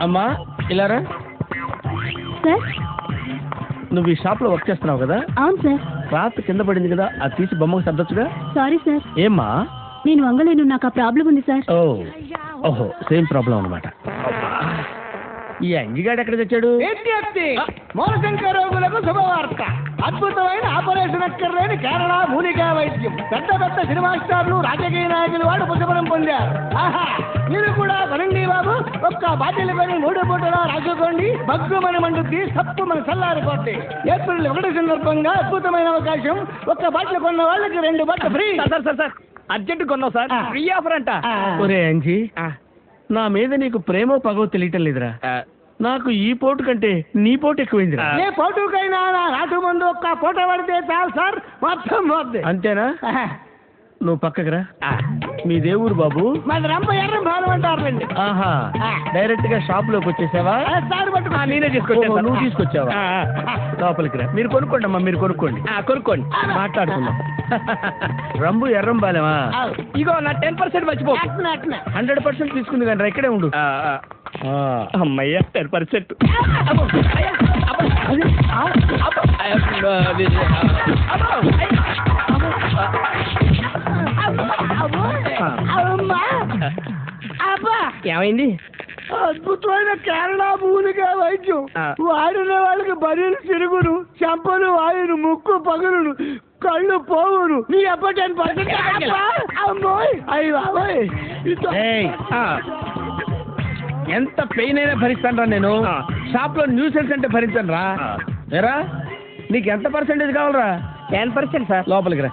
అమ్మా ఇలారా. సార్ నువ్వు ఈ షాప్ లో వర్క్ చేస్తున్నావు కదా? అవును సార్. క్లాత్ కింద పడింది కదా, అది తీసి బొమ్మకు సర్దొచ్చుగా. సారీ సార్, ఏమ్మా? నేను వంగలేను, నాకు ఆ ప్రాబ్లం ఉంది సార్. ఓహో సేమ్ ప్రాబ్లం అనమాట. ఈ అంజిగాడు ఎక్కడ తెచ్చాడు? మూలశంకర రోగులకు శుభవార్త. అద్భుతమైన ఆపరేషన్ అక్కర్లేని కేరళ మూలికా వైద్యం. పెద్ద పెద్ద సినిమా స్టార్లు, రాజకీయ నాయకులు వాడు పుష్పరం పొందారు. ఆహా, మీరు కూడా కొనండి బాబు. ఒక్క బాటిల్ కొని 3 పూటలా రాసుకోండి. బగ్గుమని మండుద్ది, సప్పు మన చల్లారిపోద్ది. ఏప్రిల్ 1 సందర్భంగా అద్భుతమైన అవకాశం. ఒక్క బాటిల్ కొన్న వాళ్ళకి 2 బాటిల్ ఫ్రీ. సార్ అర్జెంట్ కొన్నావు సార్, ఫ్రీ ఆఫర్ అంట. ఒరే అంజీ, ఆ. నా మీద నీకు ప్రేమో పగో తెలియటం లేదురా. నాకు ఈ పోటు కంటే నీ పోటు ఎక్కువైందిరా. ఏ పోటుకైనా నా నాటు ముందు ఒక్క పూట పడితే చాలు సార్, మొత్తం పోద్ది. అంతేనా? నువ్వు పక్కకి రా. మీ దేవుడు బాబు? మన రంప ఎర్ర భారం అంటారండి. ఆహా, డైరెక్ట్ గా షాప్ లోకి వచ్చేసావా? సార్ పట్టుకో. నేనే తీసుకొచ్చాను. నువ్వు తీసుకొచ్చావా? లోపలికి రా. మీరు కొనుక్కోండి అమ్మా, మీరు కొనుక్కోండి. కొనుక్కోండి, మాట్లాడుకుందాం. రంబు ఎర్రం బాలేమా? ఇగో నా 10% మర్చిపో. 100% తీసుకుంది కానీ ఇక్కడే ఉండు. అమ్మయ్య 10%. ఏమైంది? అద్భుతమైన కేరళ మూలికా వైద్యం. వాడిన వాళ్ళకి బరీలు తిరుగును, చెంపలు వాయును, ముక్కు పగులును, కళ్ళు పోవును. నీ అప్పుడు 10%. అమ్మోయ్, అయ్యి బాబోయ్. ఎంత పెయిన్ అయినా భరిస్తాను రా నేను. షాప్ లో న్యూసెన్స్ అంటే భరించాను రా. ఏరా, నీకు ఎంత పర్సెంటేజ్ కావాలరా? 10% సార్. లోపలికి రా.